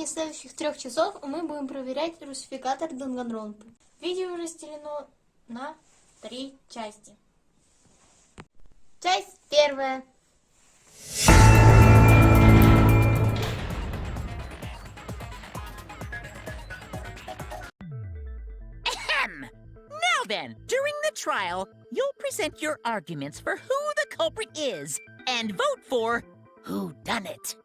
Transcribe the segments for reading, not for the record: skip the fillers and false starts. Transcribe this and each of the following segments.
течение следующих 3 часов мы будем проверять русификатор Данганронпы. Видео разделено на 3 части. Часть первая. Now then, during the trial, you'll present your arguments for who the culprit is and vote for who done it.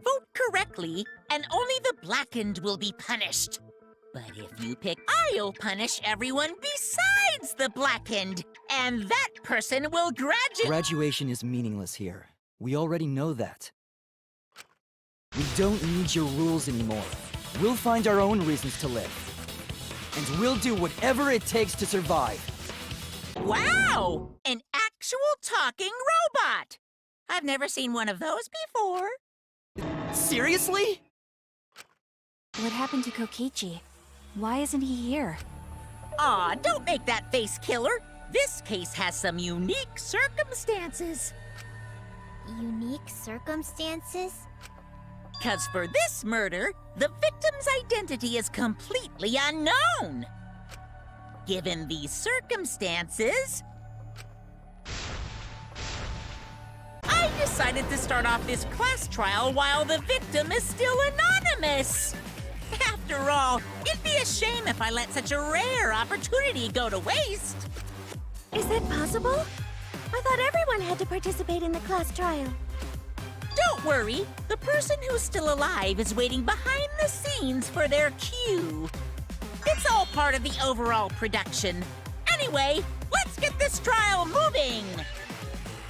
Vote correctly, and only the blackened will be punished. But if you pick, I'll punish everyone besides the blackened, and that person will graduate. Graduation is meaningless here. We already know that. We don't need your rules anymore. We'll find our own reasons to live. And we'll do whatever it takes to survive. Wow! An actual talking robot! I've never seen one of those before. Seriously? What happened to Kokichi? Why isn't he here? Aw, don't make that face, killer. This case has some unique circumstances. Unique circumstances? 'Cause for this murder, the victim's identity is completely unknown. Given these circumstances, I decided to start off this class trial while the victim is still anonymous. After all, it'd be a shame if I let such a rare opportunity go to waste. Is that possible? I thought everyone had to participate in the class trial. Don't worry, the person who's still alive is waiting behind the scenes for their cue. It's all part of the overall production. Anyway, let's get this trial moving!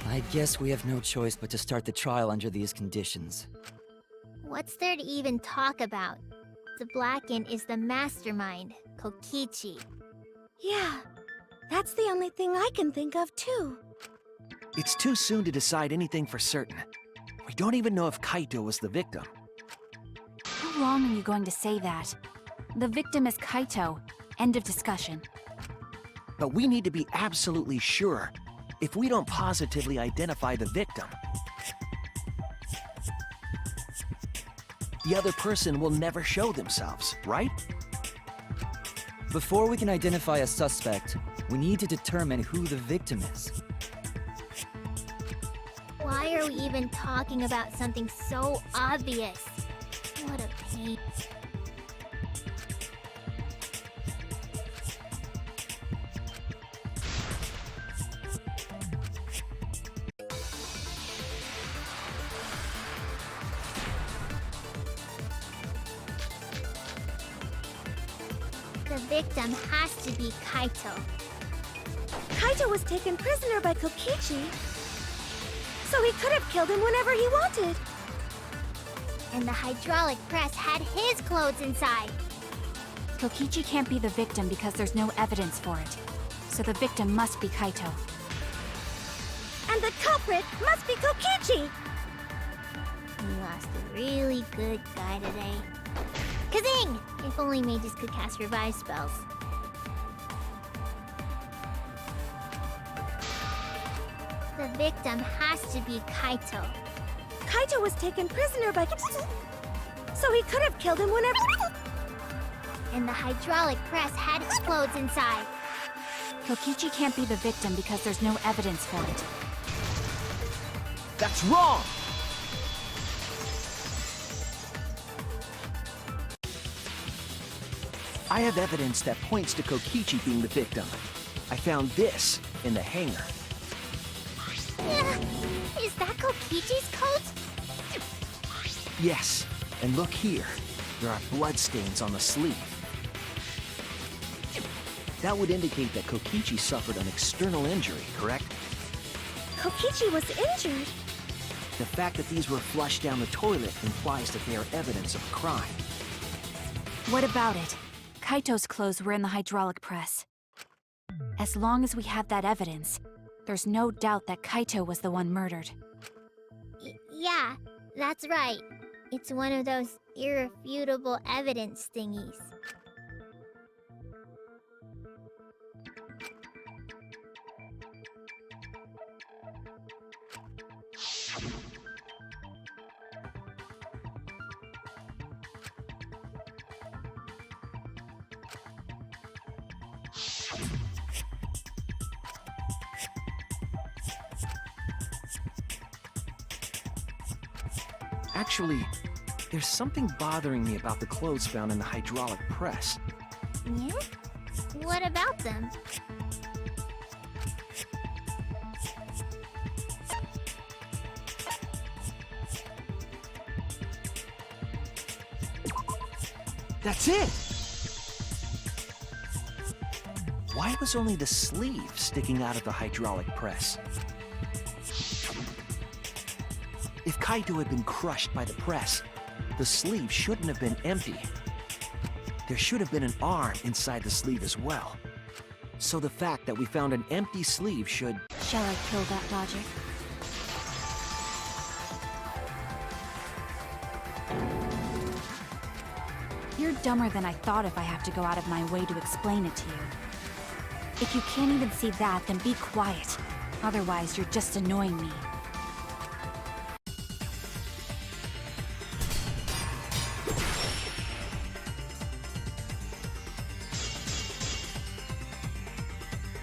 I guess we have no choice but to start the trial under these conditions. What's there to even talk about? The Blackened is the mastermind, Kokichi. Yeah, that's the only thing I can think of too. It's too soon to decide anything for certain. We don't even know if Kaito was the victim. How long are you going to say that? The victim is Kaito. End of discussion. But we need to be absolutely sure. If we don't positively identify the victim, the other person will never show themselves, right? Before we can identify a suspect, we need to determine who the victim is. Why are we even talking about something so obvious? What a pain. The victim has to be Kaito. Kaito was taken prisoner by Kokichi, so he could have killed him whenever he wanted. And the hydraulic press had his clothes inside. Kokichi can't be the victim because there's no evidence for it. So the victim must be Kaito. And the culprit must be Kokichi! We lost a really good guy today. Kazing! If only mages could cast revive spells. The victim has to be Kaito. Kaito was taken prisoner by... so he could have killed him whenever... And the hydraulic press had his clothes inside. Kokichi can't be the victim because there's no evidence for it. that's wrong! I have evidence that points to Kokichi being the victim. I found this in the hangar. Is that Kokichi's coat? Yes, and look here. There are bloodstains on the sleeve. That would indicate that Kokichi suffered an external injury, correct? Kokichi was injured? The fact that these were flushed down the toilet implies that they are evidence of a crime. What about it? Kaito's clothes were in the hydraulic press. As long as we have that evidence, there's no doubt that Kaito was the one murdered. Yeah, that's right. It's one of those irrefutable evidence thingies. Actually, there's something bothering me about the clothes found in the hydraulic press. Yeah? What about them? That's it! Why was only the sleeve sticking out of the hydraulic press? If Kaito had been crushed by the press, the sleeve shouldn't have been empty. There should have been an arm inside the sleeve as well. So the fact that we found an empty sleeve should... Shall I kill that logic? You're dumber than I thought if I have to go out of my way to explain it to you. If you can't even see that, then be quiet. Otherwise, you're just annoying me.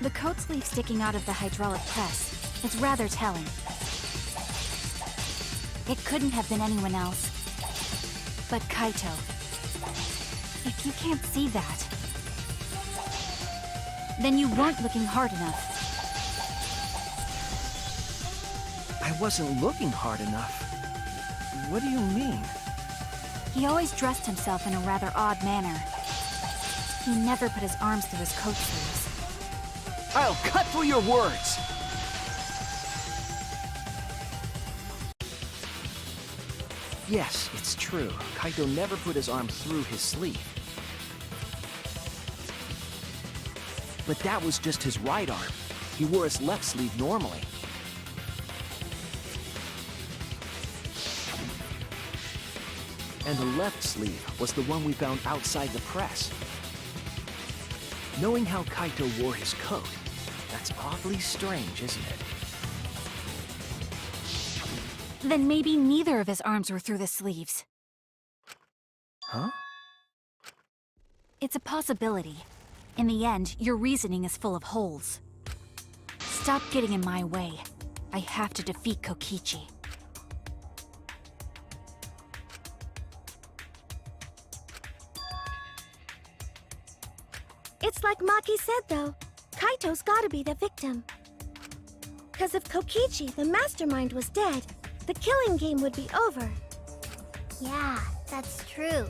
The coat sleeve sticking out of the hydraulic press is rather telling. It couldn't have been anyone else but Kaito. If you can't see that, then you weren't looking hard enough. I wasn't looking hard enough. What do you mean? He always dressed himself in a rather odd manner. He never put his arms through his coat sleeves. I'll cut through your words! Yes, it's true. Kaito never put his arm through his sleeve. But that was just his right arm. He wore his left sleeve normally. And the left sleeve was the one we found outside the press. Knowing how Kaito wore his coat, that's awfully strange, isn't it? Then maybe neither of his arms were through the sleeves. Huh? It's a possibility. In the end, your reasoning is full of holes. Stop getting in my way. I have to defeat Kokichi. It's like Maki said, though. Kaito's gotta be the victim. Because if Kokichi, the mastermind, was dead, the killing game would be over. Yeah, that's true.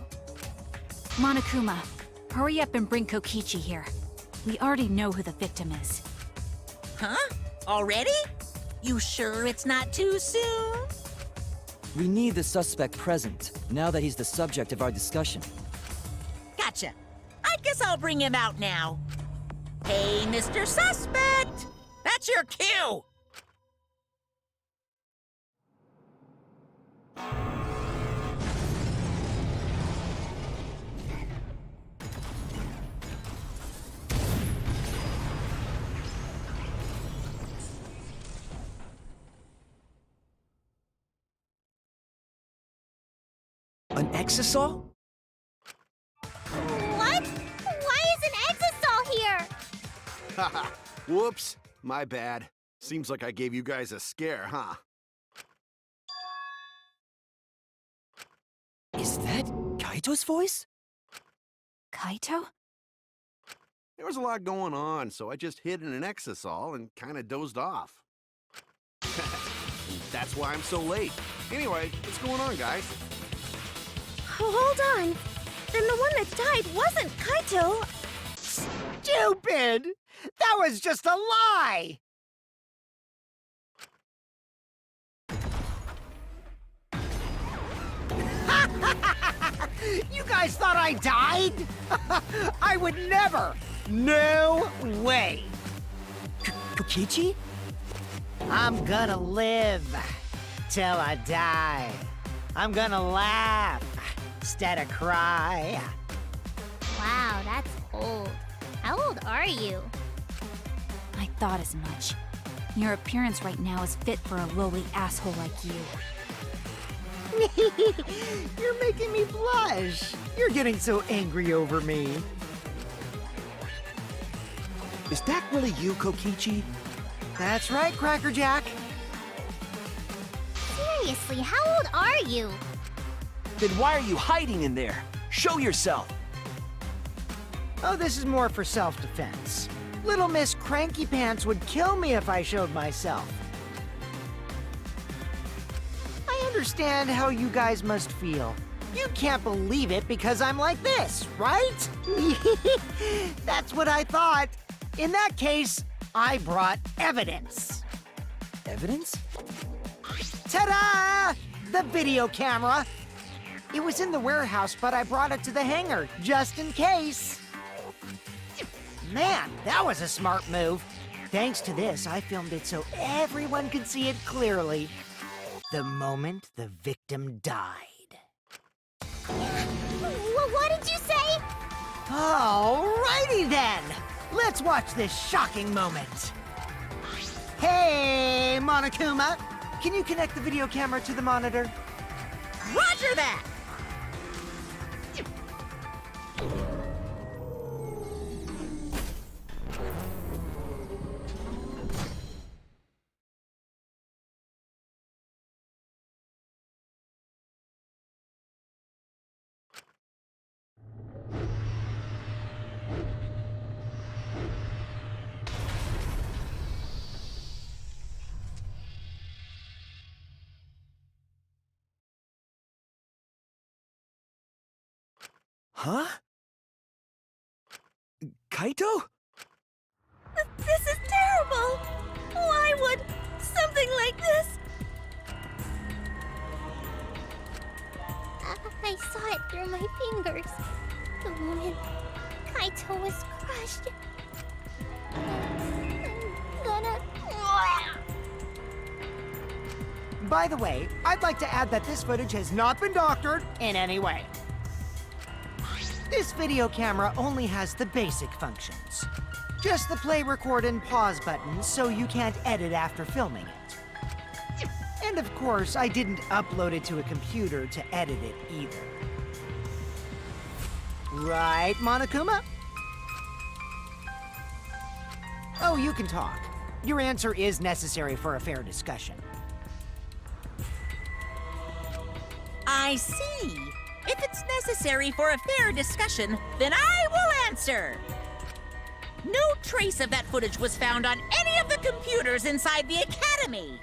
Monokuma, hurry up and bring Kokichi here. We already know who the victim is. Huh? Already? You sure it's not too soon? We need the suspect present, now that he's the subject of our discussion. Gotcha. I guess I'll bring him out now. Hey, Mr. Suspect! That's your cue! An exisal? What? Why is an exisal here? Haha, whoops, my bad. Seems like I gave you guys a scare, huh? Is that Kaito's voice? Kaito? There was a lot going on, so I just hid in an exisal and kind of dozed off. That's why I'm so late. Anyway, what's going on, guys? Hold on. Then the one that died wasn't Kaito. Stupid! That was just a lie! You guys thought I died? I would never! No way! Kokichi? I'm gonna live till I die. I'm gonna laugh instead of cry. Wow, that's old. How old are you? I thought as much. Your appearance right now is fit for a lowly asshole like you. You're making me blush. You're getting so angry over me. Is that really you, Kokichi? That's right, Cracker Jack. Seriously, how old are you? Then why are you hiding in there? Show yourself! Oh, this is more for self-defense. Little Miss Cranky Pants would kill me if I showed myself. I understand how you guys must feel. You can't believe it because I'm like this, right? That's what I thought. In that case, I brought evidence. Evidence? Ta-da! The video camera. It was in the warehouse, but I brought it to the hangar, just in case. Man, that was a smart move. Thanks to this, I filmed it so everyone could see it clearly. The moment the victim died. What did you say? Alrighty then! Let's watch this shocking moment. Hey, Monokuma! Can you connect the video camera to the monitor? Roger that! Huh? Kaito? This is terrible! Why would something like this? I saw it through my fingers. The moment Kaito was crushed. I'm gonna... By the way, I'd like to add that this footage has not been doctored in any way. This video camera only has the basic functions. Just the play, record, and pause buttons, so you can't edit after filming it. And of course, I didn't upload it to a computer to edit it either. Right, Monokuma? Oh, you can talk. Your answer is necessary for a fair discussion. I see. If it's necessary for a fair discussion, then I will answer. No trace of that footage was found on any of the computers inside the Academy.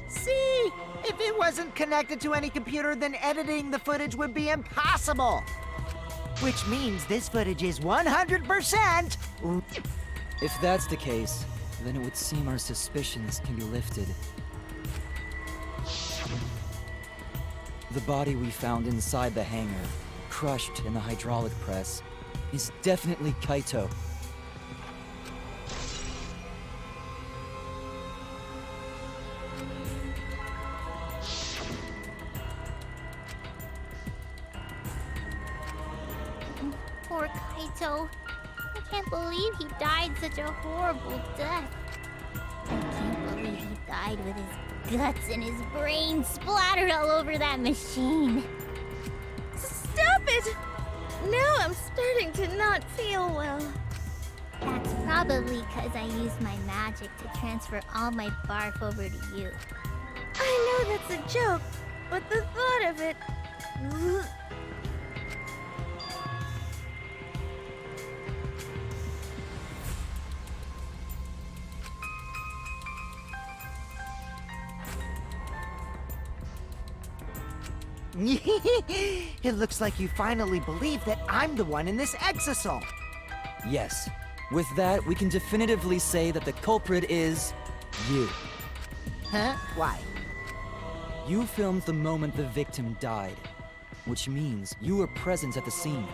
See? If it wasn't connected to any computer, then editing the footage would be impossible. Which means this footage is 100%... If that's the case, then it would seem our suspicions can be lifted. The body we found inside the hangar, crushed in the hydraulic press, is definitely Kaito. Poor Kaito. I can't believe he died such a horrible death. I can't believe he died with his guts and his brains splattered all over that machine. Stop it! Now I'm starting to not feel well. That's probably because I used my magic to transfer all my barf over to you. I know that's a joke, but the thought of it... It looks like you finally believe that I'm the one in this exasol. Yes. With that, we can definitively say that the culprit is... you. Huh? Why? You filmed the moment the victim died, which means you were present at the scene.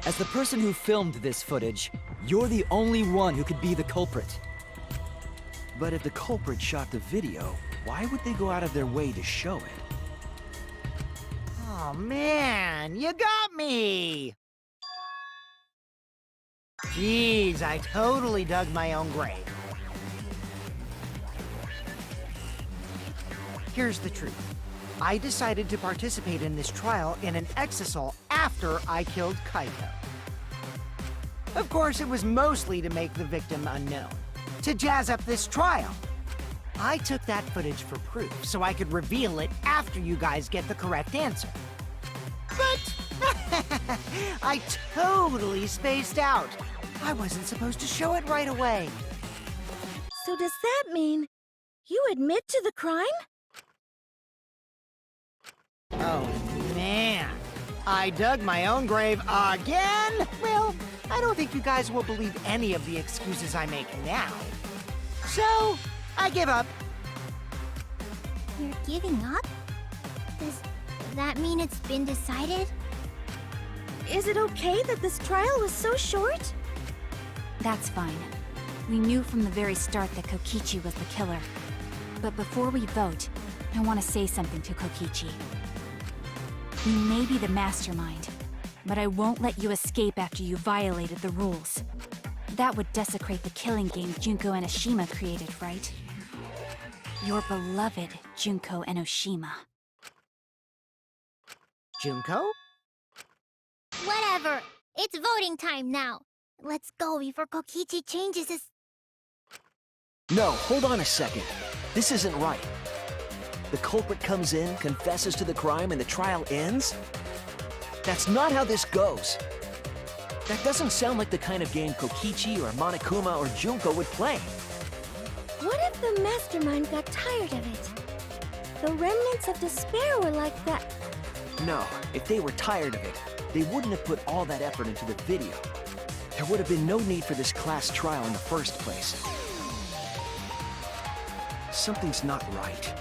As the person who filmed this footage, you're the only one who could be the culprit. But if the culprit shot the video, why would they go out of their way to show it? Oh man, you got me! Jeez, I totally dug my own grave. Here's the truth. I decided to participate in this trial in an exasol after I killed Kaito. Of course, it was mostly to make the victim unknown, to jazz up this trial. I took that footage for proof so I could reveal it after you guys get the correct answer. But I totally spaced out. I wasn't supposed to show it right away. So does that mean you admit to the crime? Oh, man. I dug my own grave again? Well, I don't think you guys will believe any of the excuses I make now. So, I give up. You're giving up? Does that mean it's been decided? Is it okay that this trial was so short? That's fine. We knew from the very start that Kokichi was the killer. But before we vote, I want to say something to Kokichi. You may be the mastermind, but I won't let you escape after you violated the rules. That would desecrate the killing game Junko Enoshima created, right? Your beloved Junko Enoshima. Junko? Whatever. It's voting time now. Let's go before Kokichi changes his... No, hold on a second. This isn't right. The culprit comes in, confesses to the crime, and the trial ends? That's not how this goes. That doesn't sound like the kind of game Kokichi or Monokuma or Junko would play. What if the mastermind got tired of it? The remnants of despair were like that. No, if they were tired of it, they wouldn't have put all that effort into the video. There would have been no need for this class trial in the first place. Something's not right.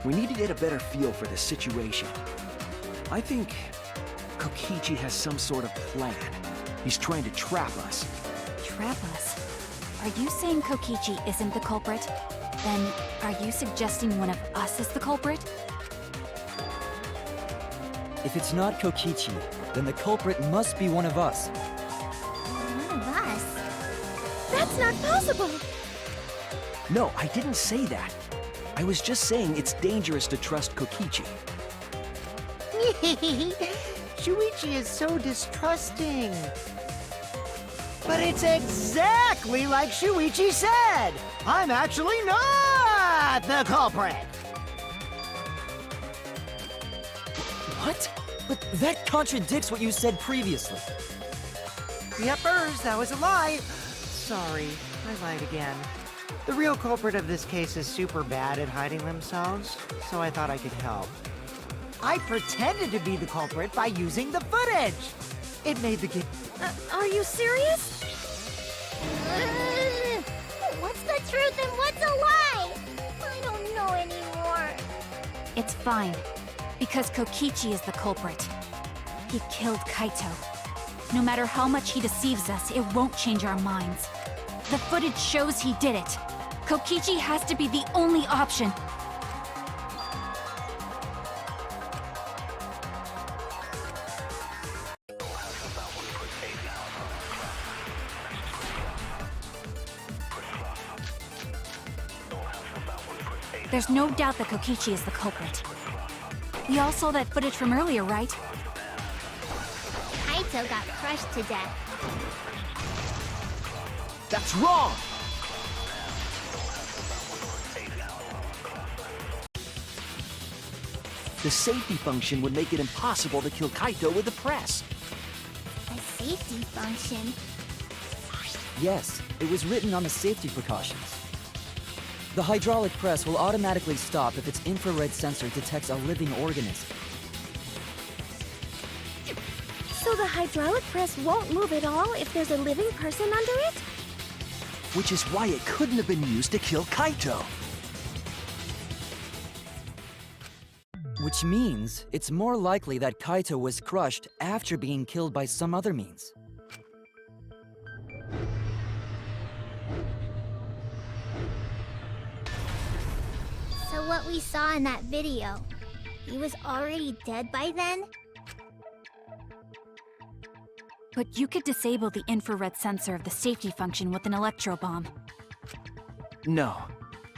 We need to get a better feel for the situation. I think Kokichi has some sort of plan. He's trying to trap us. Trap us? Are you saying Kokichi isn't the culprit? Then, are you suggesting one of us is the culprit? If it's not Kokichi, then the culprit must be one of us. One of us? That's not possible! No, I didn't say that. I was just saying it's dangerous to trust Kokichi. Shuichi is so distrusting. But it's exactly like Shuichi said! I'm actually not the culprit! What? But that contradicts what you said previously. Yepers, that was a lie. Sorry, I lied again. The real culprit of this case is super bad at hiding themselves, so I thought I could help. I pretended to be the culprit by using the footage! It made the game... Are you serious? What's the truth and what's a lie? I don't know anymore. It's fine, because Kokichi is the culprit. He killed Kaito. No matter how much he deceives us, it won't change our minds. The footage shows he did it. Kokichi has to be the only option. There's no doubt that Kokichi is the culprit. We all saw that footage from earlier, right? Kaito got crushed to death. That's wrong! The safety function would make it impossible to kill Kaito with the press. A safety function? Yes, it was written on the safety precautions. The hydraulic press will automatically stop if its infrared sensor detects a living organism. So the hydraulic press won't move at all if there's a living person under it? Which is why it couldn't have been used to kill Kaito. Which means it's more likely that Kaito was crushed after being killed by some other means. So what we saw in that video, he was already dead by then? But you could disable the infrared sensor of the safety function with an electro bomb. No,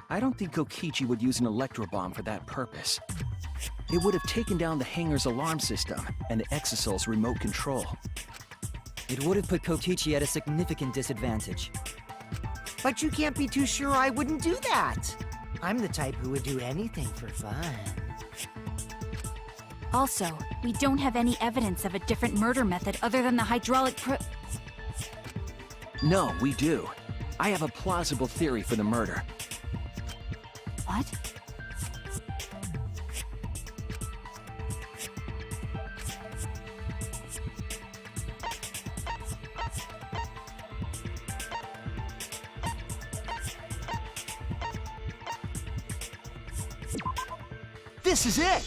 I don't think Kokichi would use an electro bomb for that purpose. It would have taken down the hangar's alarm system and the Exosol's remote control. It would have put Kokichi at a significant disadvantage. But you can't be too sure I wouldn't do that. I'm the type who would do anything for fun. Also, we don't have any evidence of a different murder method other than the hydraulic No, we do. I have a plausible theory for the murder. What? This is it!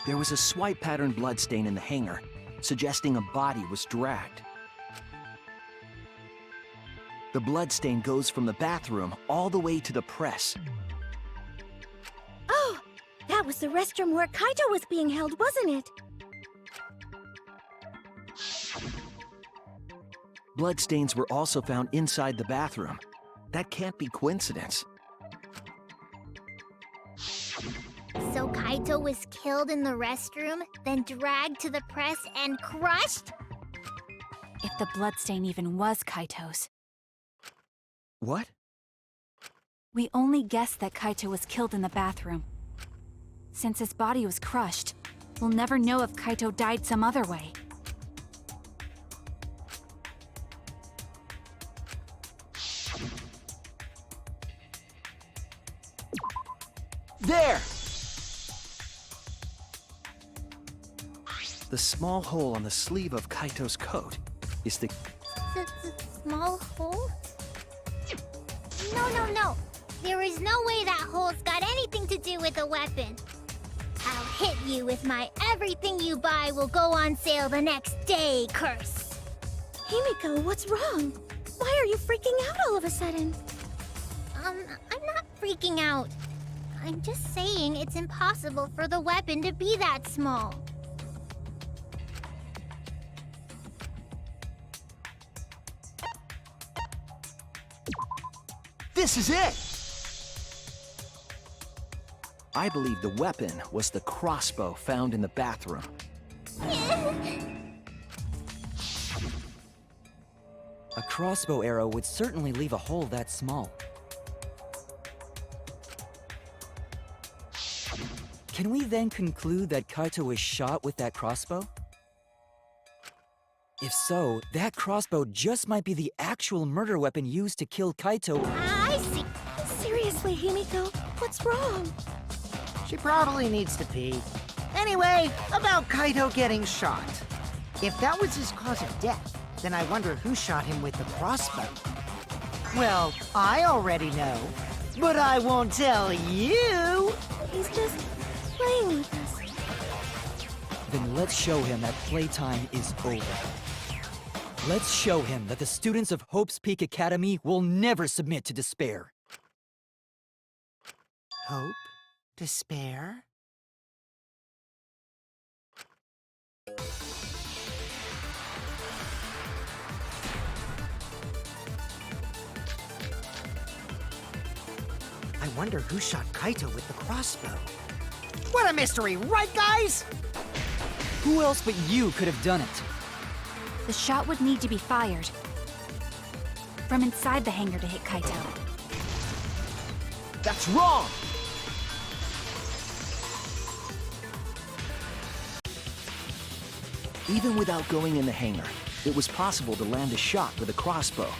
There was a swipe pattern bloodstain in the hangar, suggesting a body was dragged. The bloodstain goes from the bathroom all the way to the press. Oh, that was the restroom where Kaito was being held, wasn't it? Bloodstains were also found inside the bathroom. That can't be coincidence. So Kaito was killed in the restroom, then dragged to the press and crushed? If the bloodstain even was Kaito's. What? We only guessed that Kaito was killed in the bathroom. Since his body was crushed, we'll never know if Kaito died some other way. There! The small hole on the sleeve of Kaito's coat is the... Small hole? No. There is no way that hole's got anything to do with the weapon. I'll hit you with my everything you buy will go on sale the next day curse. Himiko, what's wrong? Why are you freaking out all of a sudden? I'm not freaking out. I'm just saying it's impossible for the weapon to be that small. This is it! I believe the weapon was the crossbow found in the bathroom. A crossbow arrow would certainly leave a hole that small. Can we then conclude that Kaito was shot with that crossbow? If so, that crossbow just might be the actual murder weapon used to kill Kaito. I see. Seriously, Himiko, what's wrong? She probably needs to pee. Anyway, about Kaito getting shot. If that was his cause of death, then I wonder who shot him with the crossbow. Well, I already know, but I won't tell you! He's just playing with us. Then let's show him that playtime is over. Let's show him that the students of Hope's Peak Academy will never submit to despair. Hope? Despair? I wonder who shot Kaito with the crossbow. What a mystery, right, guys? Who else but you could have done it? The shot would need to be fired from inside the hangar to hit Kaito. That's wrong! Even without going in the hangar, it was possible to land a shot with a crossbow.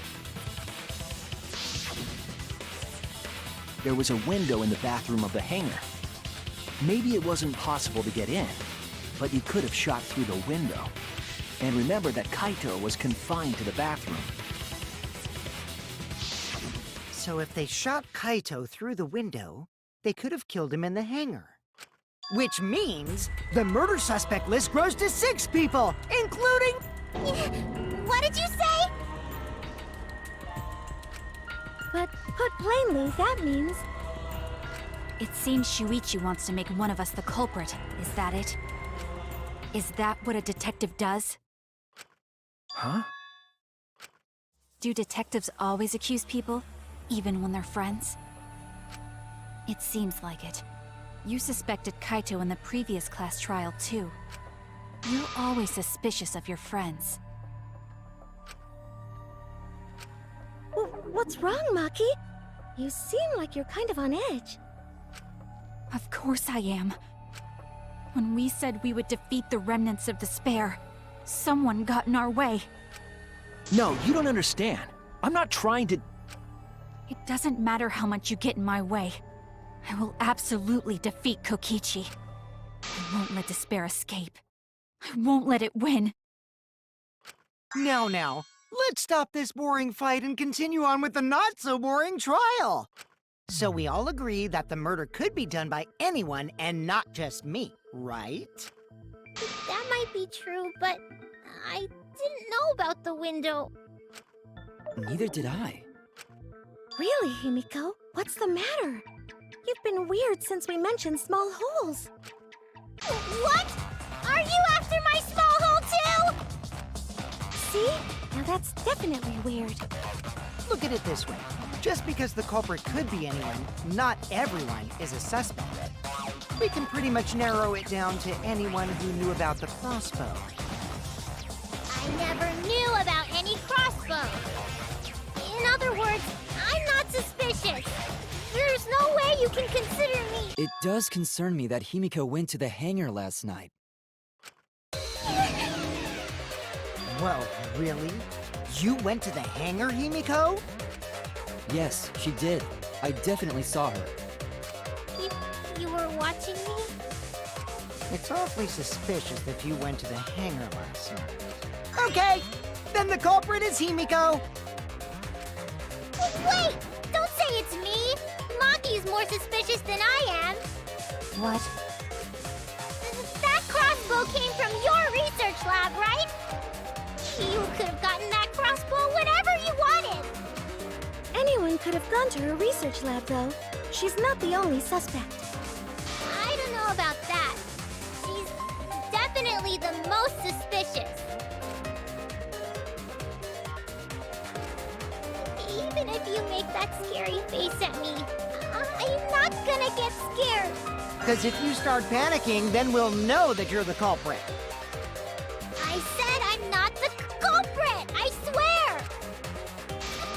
There was a window in the bathroom of the hangar. Maybe it wasn't possible to get in, but you could have shot through the window. And remember that Kaito was confined to the bathroom. So if they shot Kaito through the window, they could have killed him in the hangar. Which means the murder suspect list grows to 6 people, including... What did you say? But put plainly, that means... It seems Shuichi wants to make one of us the culprit. Is that it? Is that what a detective does? Huh? Do detectives always accuse people, even when they're friends? It seems like it. You suspected Kaito in the previous class trial, too. You're always suspicious of your friends. What's wrong, Maki? You seem like you're kind of on edge. Of course I am. When we said we would defeat the remnants of despair, someone got in our way. No, you don't understand. I'm not trying to... It doesn't matter how much you get in my way. I will absolutely defeat Kokichi. I won't let despair escape. I won't let it win. Now, let's stop this boring fight and continue on with the not-so-boring trial. So we all agree that the murder could be done by anyone and not just me, right? That might be true, but I didn't know about the window. Neither did I. Really, Himiko? What's the matter? You've been weird since we mentioned small holes. What? Are you after my small hole too? See? Now that's definitely weird. Look at it this way. Just because the culprit could be anyone, not everyone is a suspect. We can pretty much narrow it down to anyone who knew about the crossbow. I never knew about any crossbow. In other words, I'm not suspicious. There's no way you can consider me. It does concern me that Himiko went to the hangar last night. Well, really? You went to the hangar, Himiko? Yes, she did. I definitely saw her. You were watching me? It's awfully suspicious if you went to the hangar last night. Okay, then the culprit is Himiko. Wait! Don't say it's me! Maki's more suspicious than I am. What? That crossbow came from your research lab, right? You could have gotten that crossbow whenever you wanted. Anyone could have gone to her research lab, though. She's not the only suspect. I don't know about that. She's definitely the most suspicious. Even if you make that scary face at me, I'm not gonna get scared. Because if you start panicking, then we'll know that you're the culprit. I said I'm not the culprit! I swear!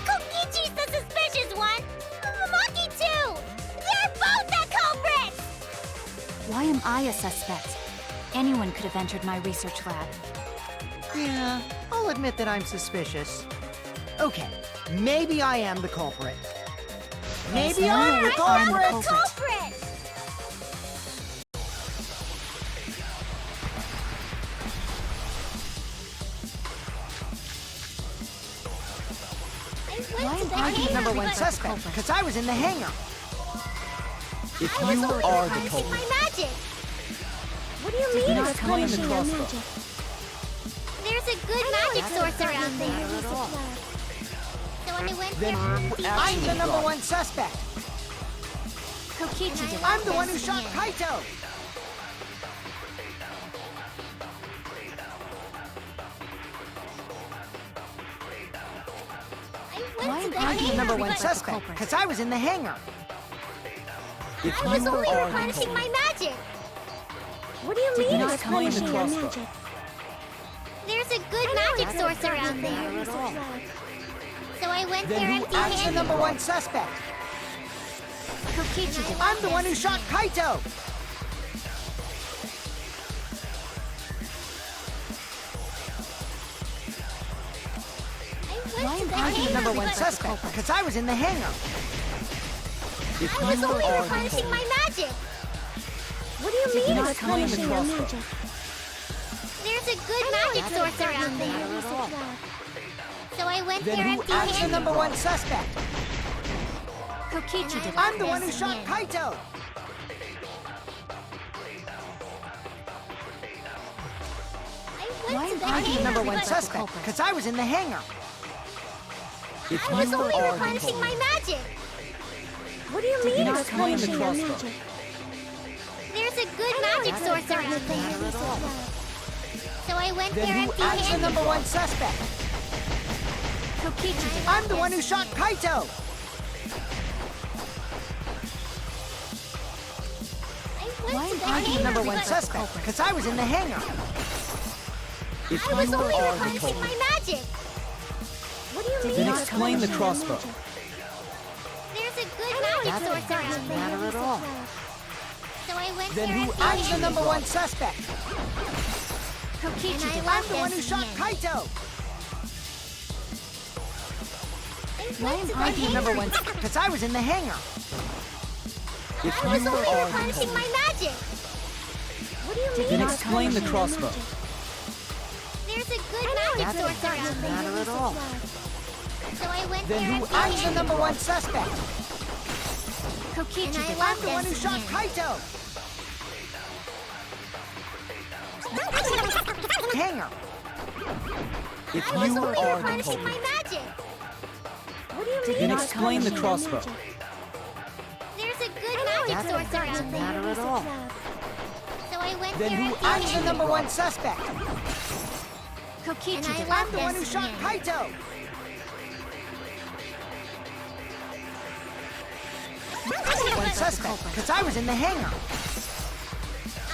Kokichi's the suspicious one! Maki too! They're both the culprits! Why am I a suspect? Anyone could have entered my research lab. Yeah, I'll admit that I'm suspicious. Okay, maybe I am the culprit. Maybe Yes, I'm the I'm the culprit! culprit. I'm the number one suspect, because I was in the hangar. If I was you only are the harnessing culprit, my magic! What do you mean not you're claim the punishing your crossbow. magic? There's a good magic source around there. So I went Then there you empty I'm actually the number brought one suspect. Kokichi did I'm the one who shot Kaito. I went to the I'm the hangar, number one but suspect, because I was in the hangar. If I was you only are the replenishing my culprit, magic. What do you mean not you're claim the replenishing your crossbow. magic? There's a good magic source around there. So I went Then there who empty I'm the actually number handed. one suspect. Kokichi did I'm the one who shot Kaito. I'm the number one suspect, because I was in the hangar. if I was you only are the replenishing culprit, my magic. What do you mean not claim the replenishing your crossbow. magic? There's a good magic source around there. So I went Then there who empty I'm actually the handed. number one suspect. Kokichi did I'm the one who shot Kaito. I'm the number one suspect, because I was in the hangar. if I was you only are the replenishing my culprit, magic. What do you mean not claim the replenishing your crossbow. magic? There's a good magic source around there. So I went Then there who empty I'm the handed. number one suspect. Kokichi did I'm the one who shot Kaito. I'm the number one suspect, because I was in the hangar. if I was you only are the replenishing culprit, my magic. What do you mean? then you're explain the replenishing your crossbow. magic? There's a magic sorcerer. Doesn't matter at all. So I went Then there who and I'm actually the number brought one it? suspect. Kokichi And I did love I'm the one who this shot man. Kaito. Why am I the number one? Because I was in the hangar. If I was you only are replenishing my magic. What do you Did mean? Then not explain the replenish your crossbow. magic. There's a good That magic doesn't sorcerer. matter at all. So I went Then there who and I'm the number one suspect. Kokichi And I did love I'm the one who this shot man. Kaito. Hangar. If I was you only are the replenishing my culprit, magic. What do you Did mean? then not explain the replenish your crossbow. magic. There's a good That magic sorcerer. doesn't matter at all. So I went Then there who and I'm actually the number brought one it? suspect. Kokichi And I did love I'm the one who this shot man. Kaito. One suspect, because I was in the hangar.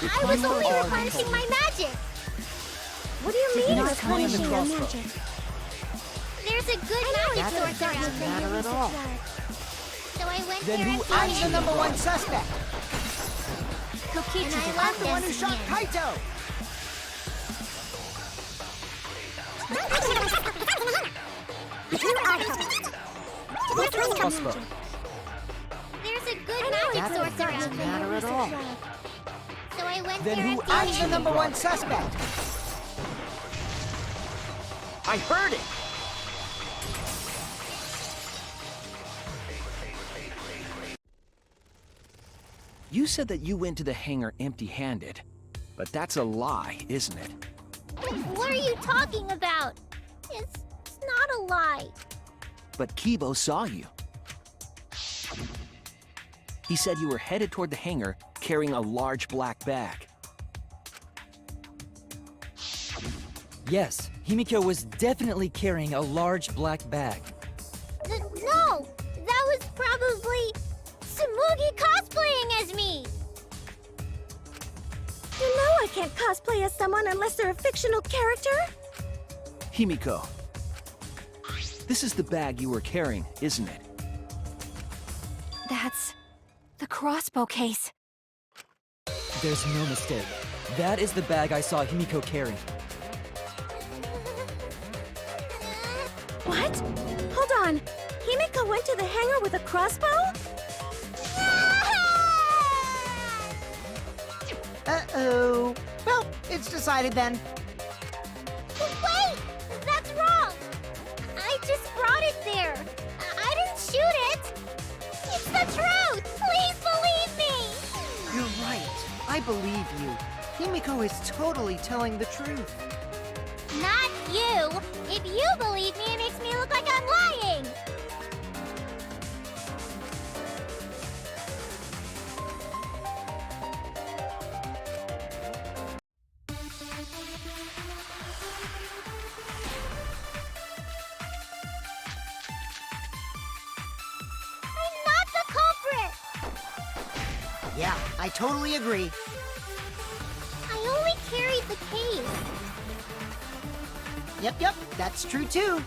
I was you only are the replenishing my culprit. magic. What do you Then mean? explain the replenishing your crossbow. magic. There's a good magic That sorcerer. doesn't matter at all. So I went Then there who and I'm the actually number brought one it? suspect. Kokichi And I did love I'm the one who this shot man. Kaito. Crossbow. There's a good magic That sorcerer. doesn't matter at all. So I went Then there who and I'm actually the number brought one it? suspect. I heard it. You said that you went to the hangar empty-handed, but that's a lie, isn't it? What are you talking about? It's not a lie. But Kibo saw you. He said you were headed toward the hangar carrying a large black bag. Yes, Himiko was definitely carrying a large black bag. No, that was probably Tsumugi cosplaying as me. You know I can't cosplay as someone unless they're a fictional character. Himiko, this is the bag you were carrying, isn't it? That's the crossbow case. There's no mistake. That is the bag I saw Himiko carrying. What? Hold on. Himiko went to the hangar with a crossbow? Uh-oh. Well, it's decided then. Wait! That's wrong! I just brought it there. I didn't shoot it! It's the truth! Please believe me! You're right. I believe you. Himiko is totally telling the truth. Not you! If you believe me, it makes me look like I'm lying! I'm not the culprit! Yeah, I totally agree. I only carried the case. Yep, that's true too.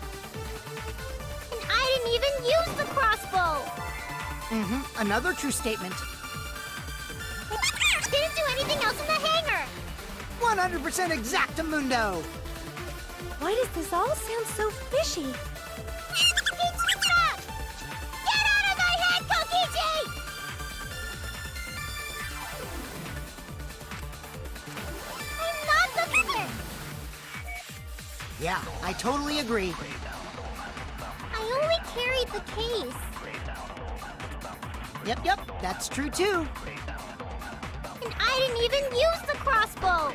And I didn't even use the crossbow! Another true statement. Didn't do anything else in the hangar! 100% exactamundo. Why does this all sound so fishy? Stop! Get out of my head, Kokichi! I'm not the villain! Yeah, I totally agree. I only carried the case. Yep, that's true too. And I didn't even use the crossbow!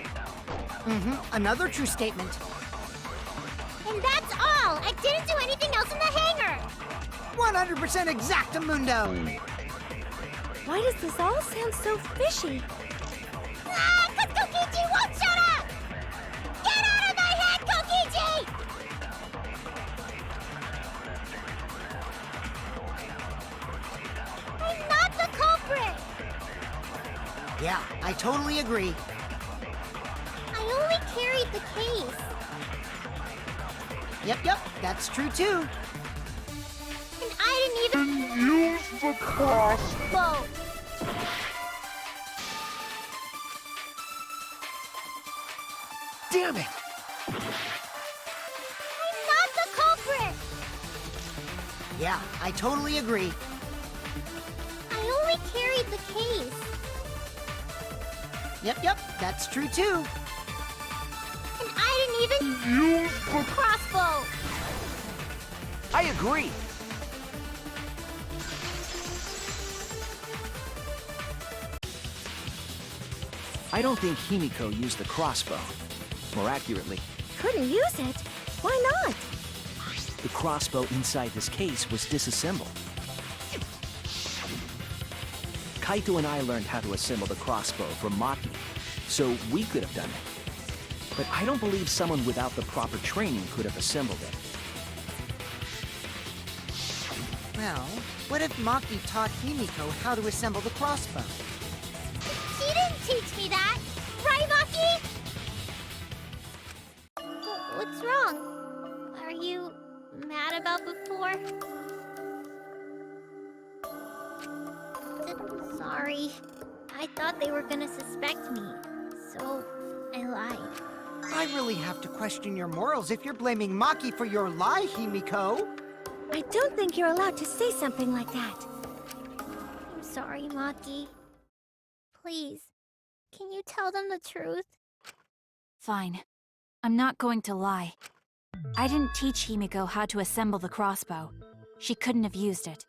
Another true statement. And that's all! I didn't do anything else in the hangar! 100% exactamundo. Why does this all sound so fishy? Ah! 'Cause Kokichi won't shut up! Get out of my head, Kokichi! I'm not the culprit! Yeah, I totally agree. I only carried the case. Yep, that's true too. And I didn't even use the Crossbow! Damn it! I'm not the culprit! Yeah, I totally agree. I only carried the case. Yep, that's true too. And I didn't even use the crossbow! I agree. I don't think Himiko used the crossbow. More accurately, Couldn't use it? Why not? the crossbow inside this case was disassembled. Kaito and I learned how to assemble the crossbow from Maki, so we could have done it. But I don't believe someone without the proper training could have assembled it. Well, what if Maki taught Himiko how to assemble the crossbow? She didn't teach me that! Right, Maki? What's wrong? Are you mad about before? Sorry. I thought they were gonna suspect me, so I lied. I really have to question your morals if you're blaming Maki for your lie, Himiko. I don't think you're allowed to say something like that. I'm sorry, Maki. Please, can you tell them the truth? Fine. I'm not going to lie. I didn't teach Himiko how to assemble the crossbow. She couldn't have used it.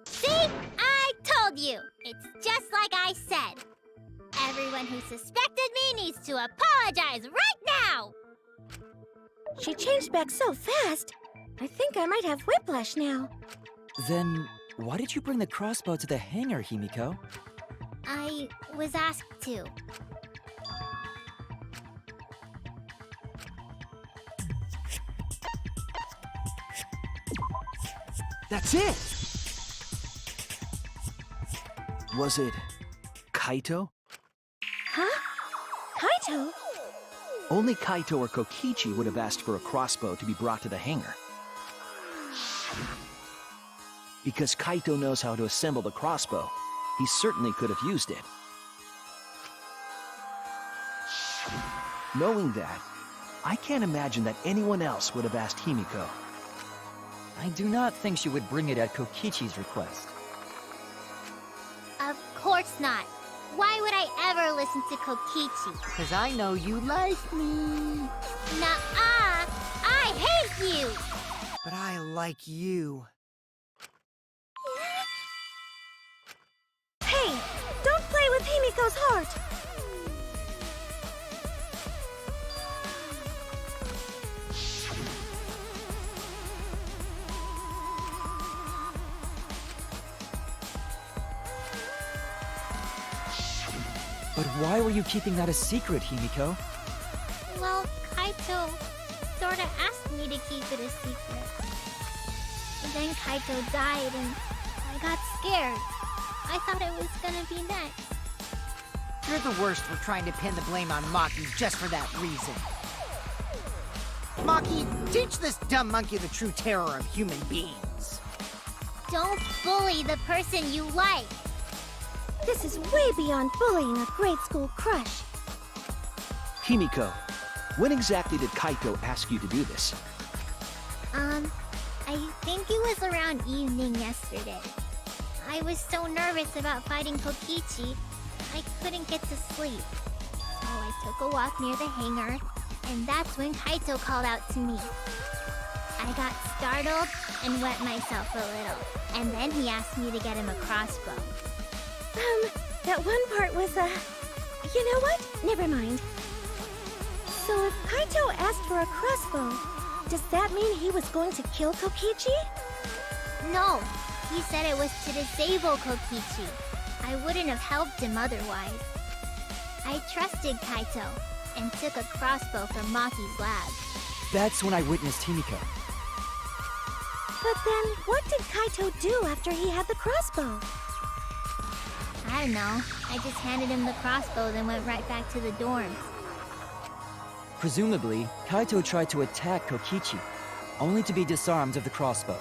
See? I told you! It's just like I said. Everyone who suspected me needs to apologize right now! She changed back so fast. I think I might have whiplash now. Then, why did you bring the crossbow to the hangar, Himiko? I was asked to. That's it! Was it Kaito? Huh? Kaito? Only Kaito or Kokichi would have asked for a crossbow to be brought to the hangar. Because Kaito knows how to assemble the crossbow, he certainly could have used it. Knowing that, I can't imagine that anyone else would have asked Himiko. I do not think she would bring it at Kokichi's request. Of course not. Why would I ever listen to Kokichi? Because I know you like me. Nuh-uh! I hate you! But I like you. Hey! Don't play with Himiko's heart! But why were you keeping that a secret, Himiko? Well, Kaito sorta asked me to keep it a secret. And then Kaito died and I got scared. I thought it was gonna be next. You're the worst for trying to pin the blame on Maki just for that reason. Maki, teach this dumb monkey the true terror of human beings. Don't bully the person you like. This is way beyond bullying a grade school crush. Himiko, when exactly did Kaito ask you to do this? I think it was around evening yesterday. I was so nervous about fighting Kokichi, I couldn't get to sleep. So I took a walk near the hangar, and that's when Kaito called out to me. I got startled and wet myself a little, and then he asked me to get him a crossbow. That one part was, you know what? Never mind. So if Kaito asked for a crossbow, does that mean he was going to kill Kokichi? No, he said it was to disable Kokichi. I wouldn't have helped him otherwise. I trusted Kaito and took a crossbow from Maki's lab. That's when I witnessed Himiko. But then, what did Kaito do after he had the crossbow? I don't know. I just handed him the crossbow, then went right back to the dorms. Presumably, Kaito tried to attack Kokichi, only to be disarmed of the crossbow.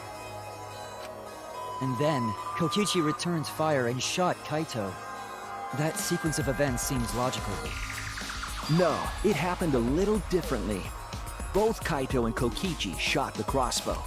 And then, Kokichi returned fire and shot Kaito. That sequence of events seems logical. No, it happened a little differently. Both Kaito and Kokichi shot the crossbow.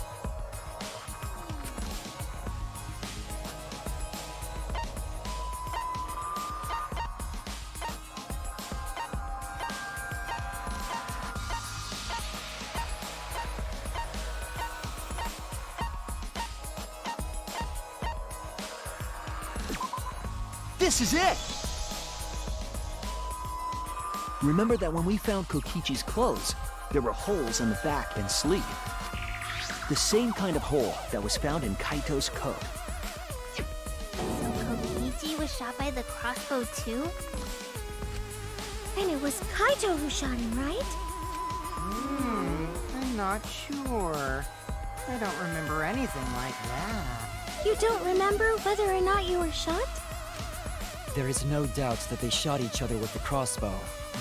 This is it! Remember that when we found Kokichi's clothes, there were holes in the back and sleeve. The same kind of hole that was found in Kaito's coat. So Kokichi was shot by the crossbow too? And it was Kaito who shot him, right? I'm not sure. I don't remember anything like that. You don't remember whether or not you were shot? There is no doubt that they shot each other with the crossbow,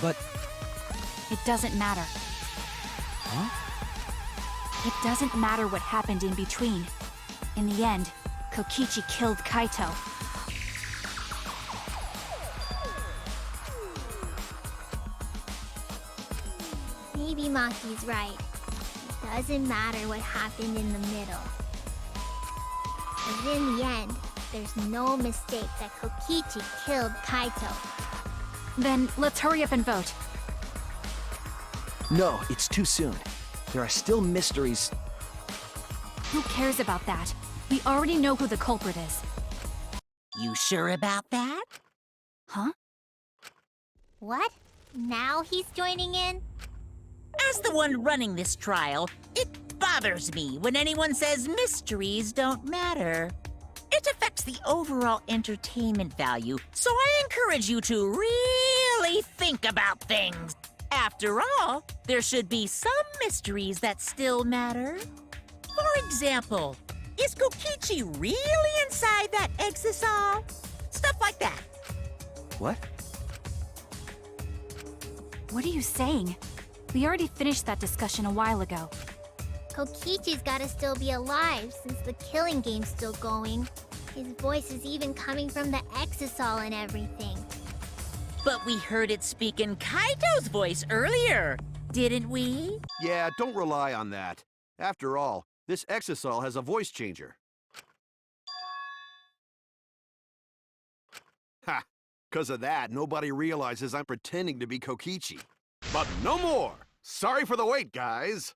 but... It doesn't matter. Huh? It doesn't matter what happened in between. In the end, Kokichi killed Kaito. Maybe Maki's right. It doesn't matter what happened in the middle. Because in the end, there's no mistake that Kokichi killed Kaito. Then let's hurry up and vote. No, it's too soon. There are still mysteries. Who cares about that? We already know who the culprit is. You sure about that? Huh? What? Now he's joining in? As the one running this trial, it bothers me when anyone says mysteries don't matter. It affects the overall entertainment value, so I encourage you to really think about things. After all, there should be some mysteries that still matter. For example, is Kokichi really inside that exisal? Stuff like that. What? What are you saying? We already finished that discussion a while ago. Kokichi's gotta still be alive since the killing game's still going. His voice is even coming from the exisal and everything. But we heard it speak in Kaito's voice earlier, didn't we? Yeah, don't rely on that. After all, this exisal has a voice changer. Ha! 'Cause of that, nobody realizes I'm pretending to be Kokichi. But no more! Sorry for the wait, guys!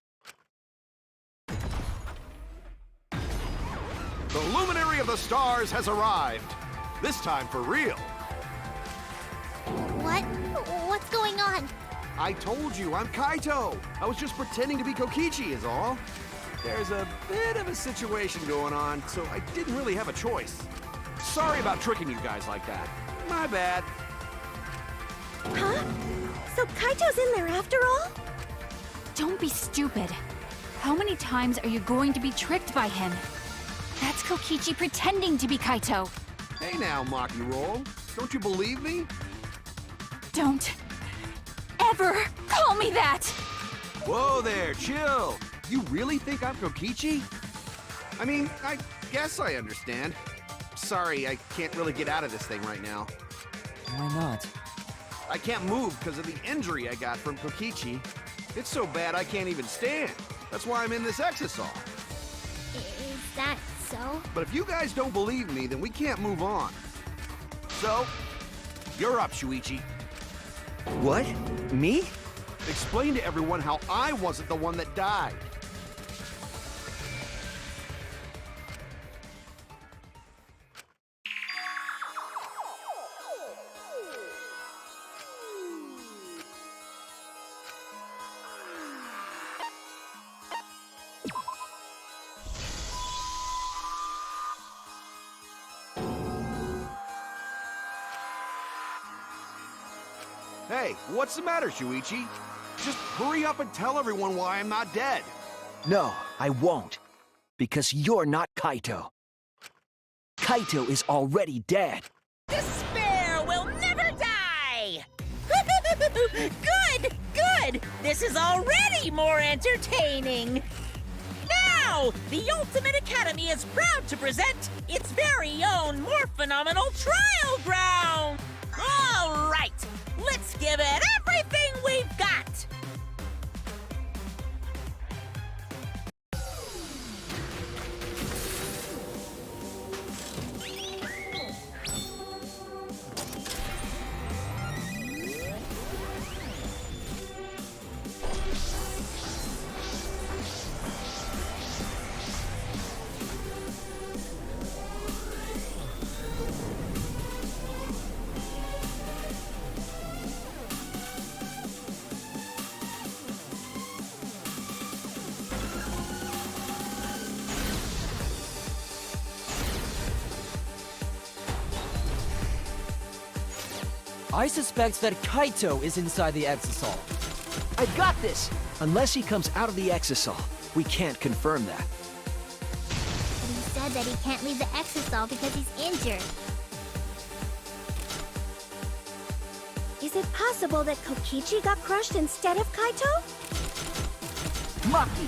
The luminary of the stars has arrived. This time for real. What? What's going on? I told you, I'm Kaito. I was just pretending to be Kokichi is all. There's a bit of a situation going on, so I didn't really have a choice. Sorry about tricking you guys like that. My bad. Huh? So Kaito's in there after all? Don't be stupid. How many times are you going to be tricked by him? That's Kokichi pretending to be Kaito. Hey now, Maki Roll. Don't you believe me? Don't ever call me that! Whoa there, chill. You really think I'm Kokichi? I mean, I guess I understand. Sorry, I can't really get out of this thing right now. Why not? I can't move because of the injury I got from Kokichi. It's so bad I can't even stand. That's why I'm in this exisal. Is that so? But if you guys don't believe me, then we can't move on. So, you're up, Shuichi. What? Me? Explain to everyone how I wasn't the one that died. Hey, what's the matter, Shuichi? Just hurry up and tell everyone why I'm not dead. No, I won't. Because you're not Kaito. Kaito is already dead. Despair will never die! Good, good! This is already more entertaining! now, the Ultimate Academy is proud to present its very own more phenomenal trial ground! All right, let's give it everything we've got! I suspect that Kaito is inside the exisal. I got this! Unless he comes out of the exisal, we can't confirm that. But he said that he can't leave the exisal because he's injured. Is it possible that Kokichi got crushed instead of Kaito? Maki!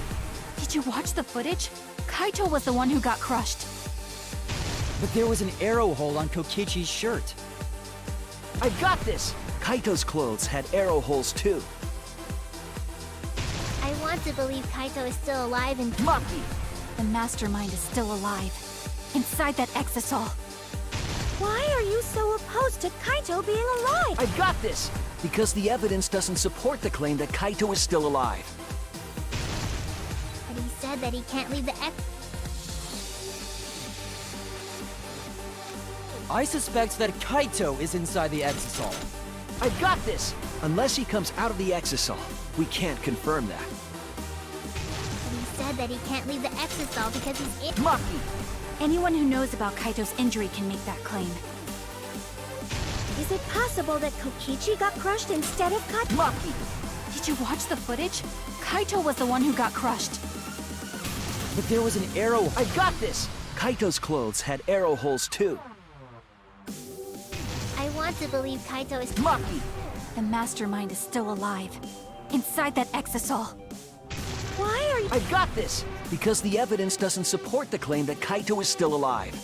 Did you watch the footage? Kaito was the one who got crushed. But there was an arrow hole on Kokichi's shirt. I got this! Kaito's clothes had arrow holes too. I want to believe Kaito is still alive and Maki! The mastermind is still alive. Inside that exisal. why are you so opposed to Kaito being alive? I got this! Because the evidence doesn't support the claim that Kaito is still alive. But he said that he can't leave the I suspect that Kaito is inside the exisal. I got this! Unless he comes out of the exisal, we can't confirm that. But he said that he can't leave the exisal because he's in. Maki! Anyone who knows about Kaito's injury can make that claim. Is it possible that Kokichi got crushed instead of Kaito? Maki! Did you watch the footage? Kaito was the one who got crushed. But there was an arrow. I got this! Kaito's clothes had arrow holes too. I want to believe Kaito is. Maki! The mastermind is still alive. Inside that exisal. Why are you? I got this! Because the evidence doesn't support the claim that Kaito is still alive.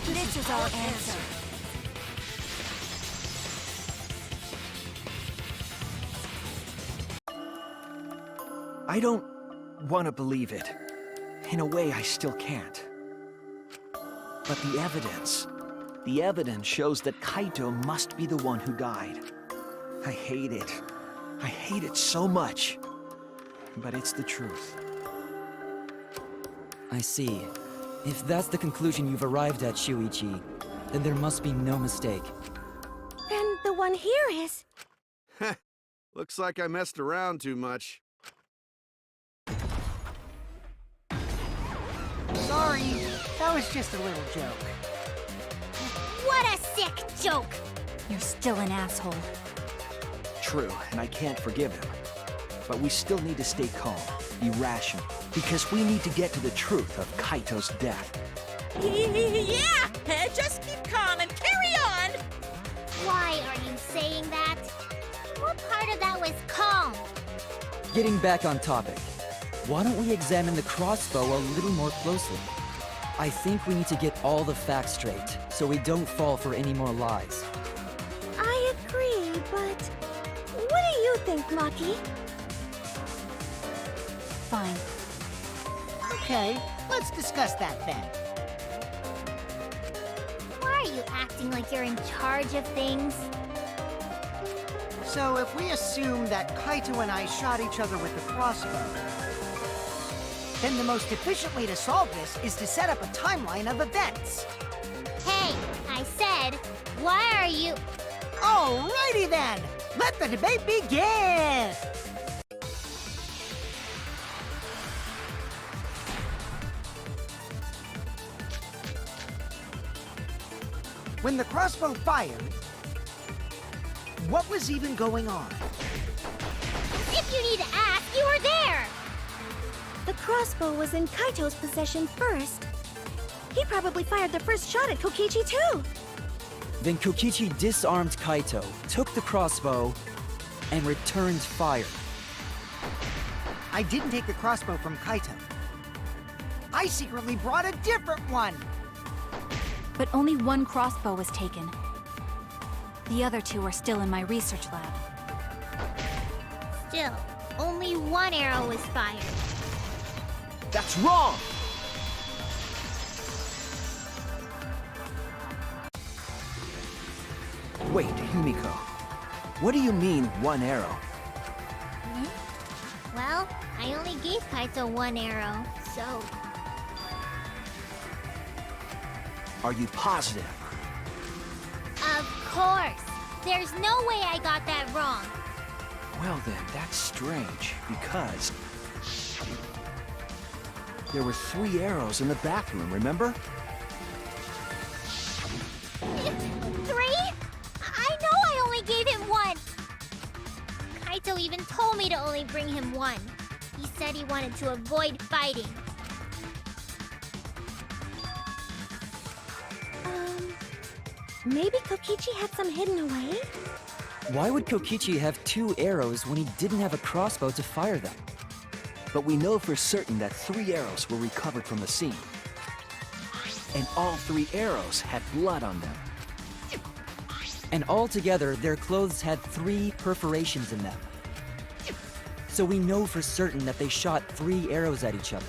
This is our answer. I don't want to believe it. In a way, I still can't. But the evidence shows that Kaito must be the one who died. I hate it. I hate it so much. But it's the truth. I see. If that's the conclusion you've arrived at, Shuichi, then there must be no mistake. Then the one here is. Looks like I messed around too much. Sorry, that was just a little joke. What a sick joke! You're still an asshole. True, and I can't forgive him. But we still need to stay calm, be rational, because we need to get to the truth of Kaito's death. Yeah! Just keep calm and carry on! Why are you saying that? What part of that was calm? Getting back on topic, why don't we examine the crossbow a little more closely? I think we need to get all the facts straight, so we don't fall for any more lies. I agree, but what do you think, Maki? Fine. Okay, let's discuss that then. Why are you acting like you're in charge of things? So if we assume that Kaito and I shot each other with the crossbow, then the most efficient way to solve this is to set up a timeline of events. Hey, I said, why are you... Alrighty then! Let the debate begin! When the crossbow fired, what was even going on. If you need to ask, you were there! The crossbow was in Kaito's possession first. He probably fired the first shot at Kokichi, too. Then Kokichi disarmed Kaito, took the crossbow, and returned fire. I didn't take the crossbow from Kaito. I secretly brought a different one. But only one crossbow was taken. The other two are still in my research lab. Still, only one arrow was fired. That's wrong! Wait, Himiko. What do you mean, one arrow? Well, I only gave Kaito one arrow, so... Are you positive? Of course! There's no way I got that wrong. Well then, that's strange, because... there were 3 arrows in the bathroom, remember? 3? I know I only gave him one! Kaito even told me to only bring him one. He said he wanted to avoid fighting. Maybe Kokichi had some hidden away? Why would Kokichi have 2 arrows when he didn't have a crossbow to fire them? But we know for certain that 3 arrows were recovered from the scene. And all 3 arrows had blood on them. And altogether, their clothes had 3 perforations in them. So we know for certain that they shot 3 arrows at each other.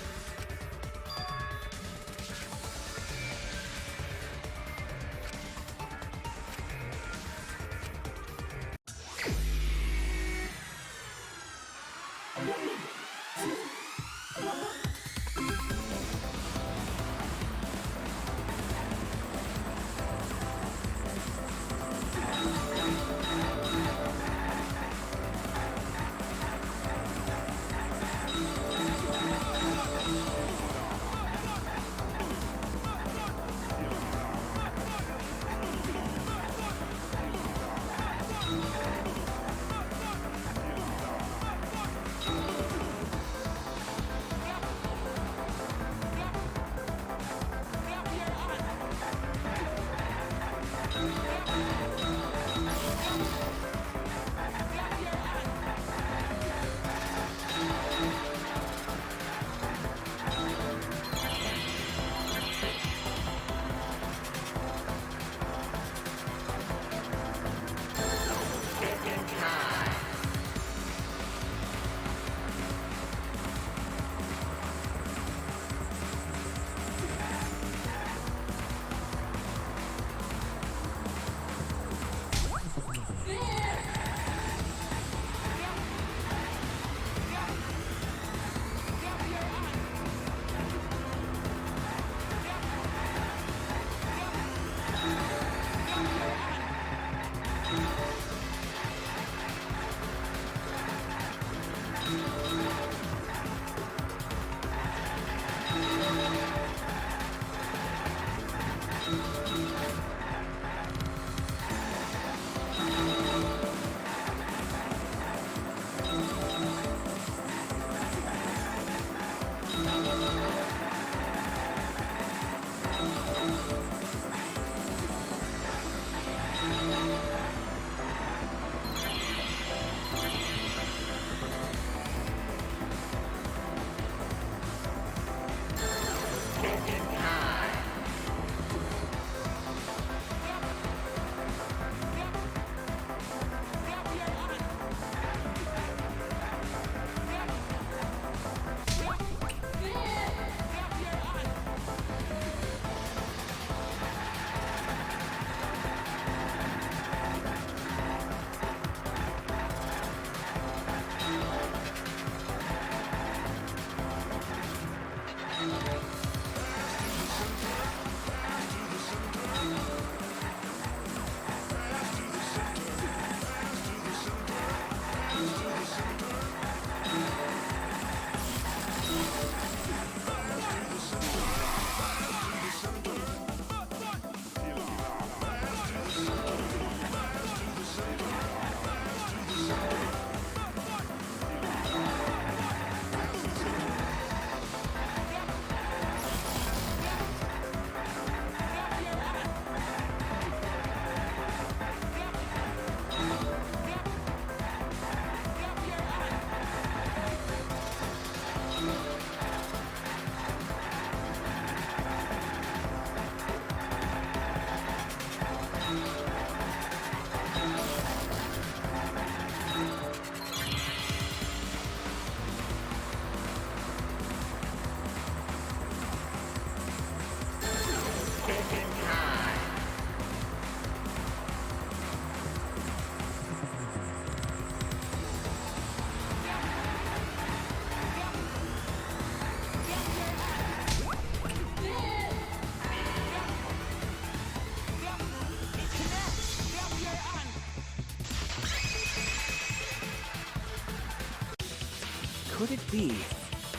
Could it be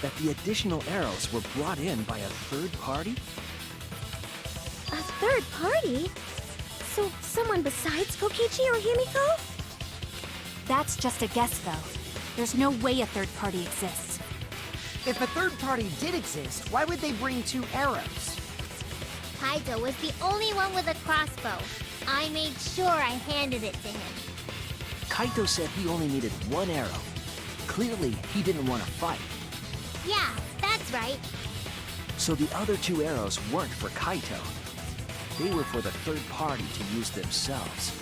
that the additional arrows were brought in by a third party? A third party? So someone besides Kokichi or Himiko? That's just a guess, though. There's no way a third party exists. If a third party did exist, why would they bring 2 arrows? Kaito was the only one with a crossbow. I made sure I handed it to him. Kaito said he only needed 1 arrow. Clearly, he didn't want to fight. Yeah, that's right. So the other 2 arrows weren't for Kaito. They were for the third party to use themselves.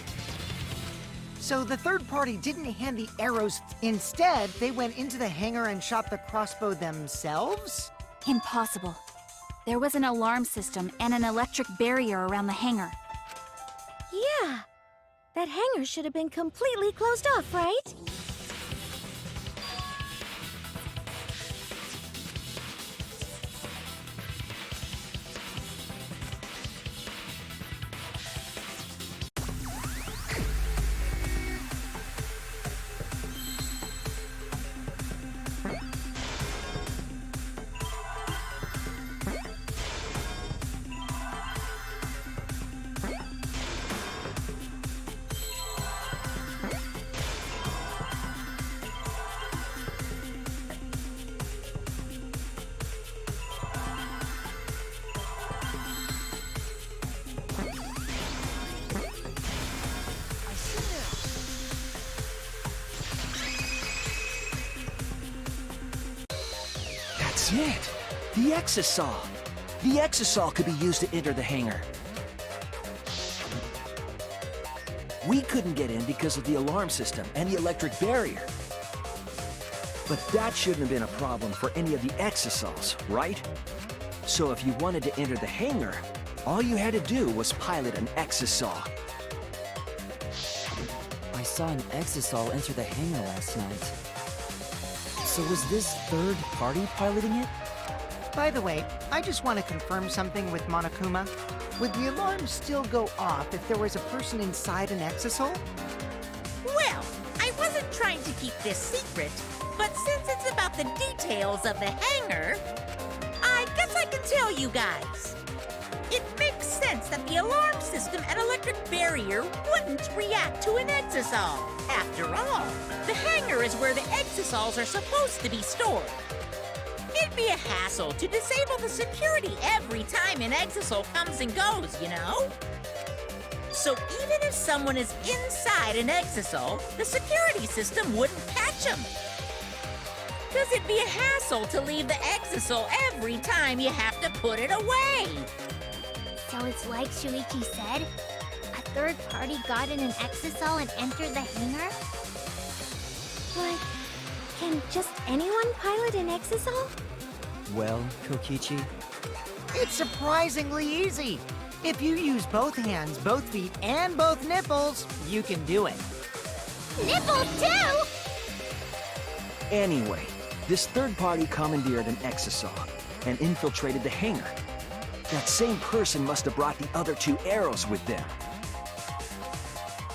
So the third party didn't hand the arrows. Instead, they went into the hangar and shot the crossbow themselves? Impossible. There was an alarm system and an electric barrier around the hangar. Yeah. That hangar should have been completely closed off, right? That's it! The Exisal! The Exisal could be used to enter the hangar. We couldn't get in because of the alarm system and the electric barrier. But that shouldn't have been a problem for any of the Exisals, right? So if you wanted to enter the hangar, all you had to do was pilot an Exisal. I saw an Exisal enter the hangar last night. So was this third party piloting it? By the way, I just want to confirm something with Monokuma. Would the alarm still go off if there was a person inside an Exisal? Well, I wasn't trying to keep this secret, but since it's about the details of the hangar, I guess I can tell you guys. It makes sense that the alarm system and electric barrier wouldn't react to an Exisal. After all, the hangar is where the Exisals are supposed to be stored. It'd be a hassle to disable the security every time an Exisal comes and goes, you know? So even if someone is inside an Exisal, the security system wouldn't catch them. Because it'd be a hassle to leave the Exisal every time you have to put it away. So it's like Shuichi said? A third party got in an Exisal and entered the hangar? But can just anyone pilot an Exisal? Well, Kokichi, It's surprisingly easy. If you use both hands, both feet, and both nipples, you can do it. Nipples too? Anyway, this third party commandeered an Exisal and infiltrated the hangar. That same person must have brought the other 2 arrows with them.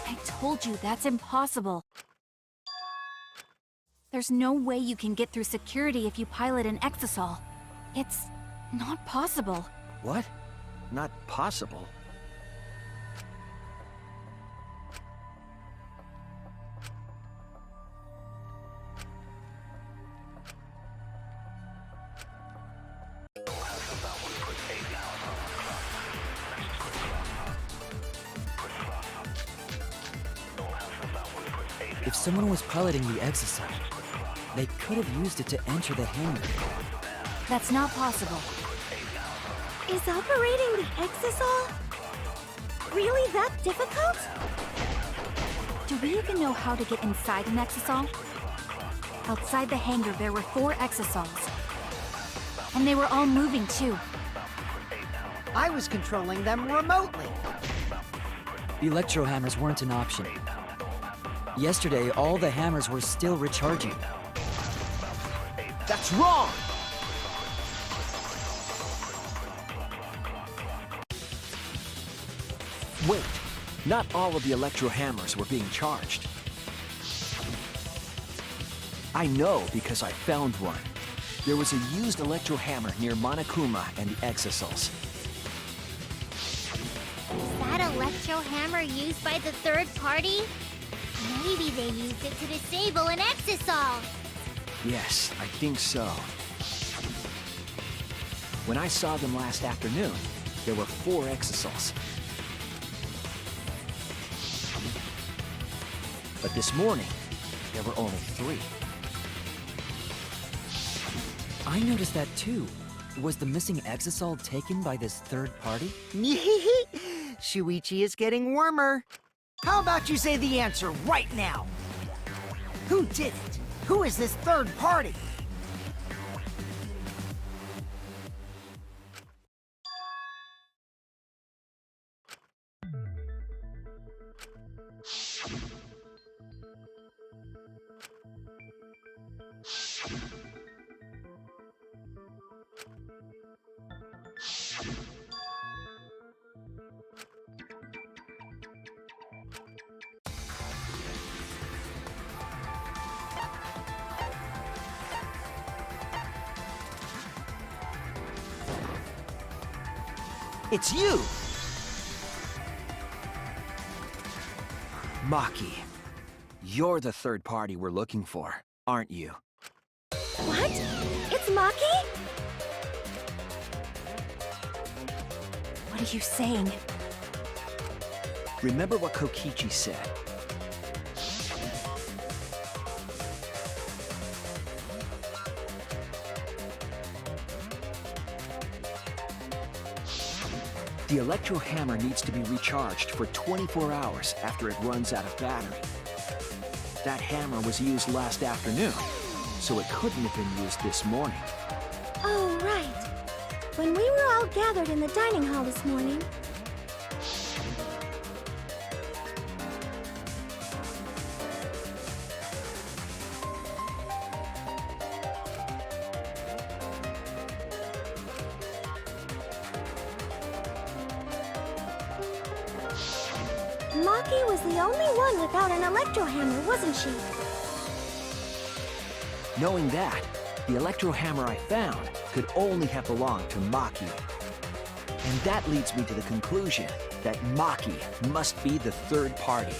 I told you that's impossible. There's no way you can get through security if you pilot an Exisal. It's not possible. What? Not possible. if someone was piloting the Exisal, They could have used it to enter the hangar. That's not possible. Is operating the exisal really that difficult? Do we even know how to get inside an exisal? Outside the hangar, there were 4 exisals. And they were all moving, too. I was controlling them remotely. The electro hammers weren't an option. Yesterday, all the hammers were still recharging. That's wrong! Wait, not all of the electro hammers were being charged. I know because I found one. There was a used electro hammer near Monokuma and the exisals. Is that electro hammer used by the third party? Maybe they used it to disable an exisal. Yes, I think so. When I saw them last afternoon, there were 4 exisals. But this morning, there were only 3. I noticed that too. Was the missing exisal taken by this third party? Shuichi is getting warmer. How about you say the answer right now? Who did it? Who is this third party? It's you! Maki, you're the third party we're looking for, aren't you? What? It's Maki? What are you saying? Remember what Kokichi said. The electro hammer needs to be recharged for 24 hours after it runs out of battery. That hammer was used last afternoon, so it couldn't have been used this morning. Oh, right. When we were all gathered in the dining hall this morning, Maki was the only one without an electro hammer, wasn't she? Knowing that, the electro hammer I found could only have belonged to Maki. And that leads me to the conclusion that Maki must be the third party.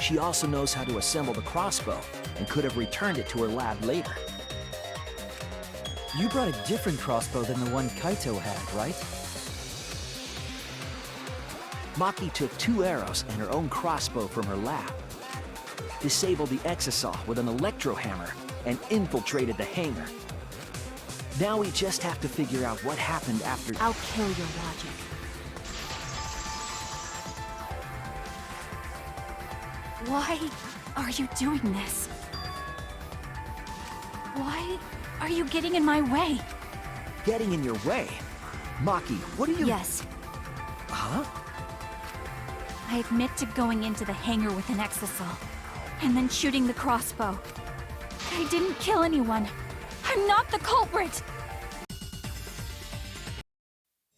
She also knows how to assemble the crossbow and could have returned it to her lab later. You brought a different crossbow than the one Kaito had, right? Maki took 2 arrows and her own crossbow from her lab, disabled the exisal with an electro hammer, and infiltrated the hangar. Now we just have to figure out what happened after— I'll kill your logic. Why are you doing this? Why are you getting in my way? Getting in your way? Maki, what are you— Yes, Huh? I admit to going into the hangar with an exisal, and then shooting the crossbow. I didn't kill anyone. I'm not the culprit!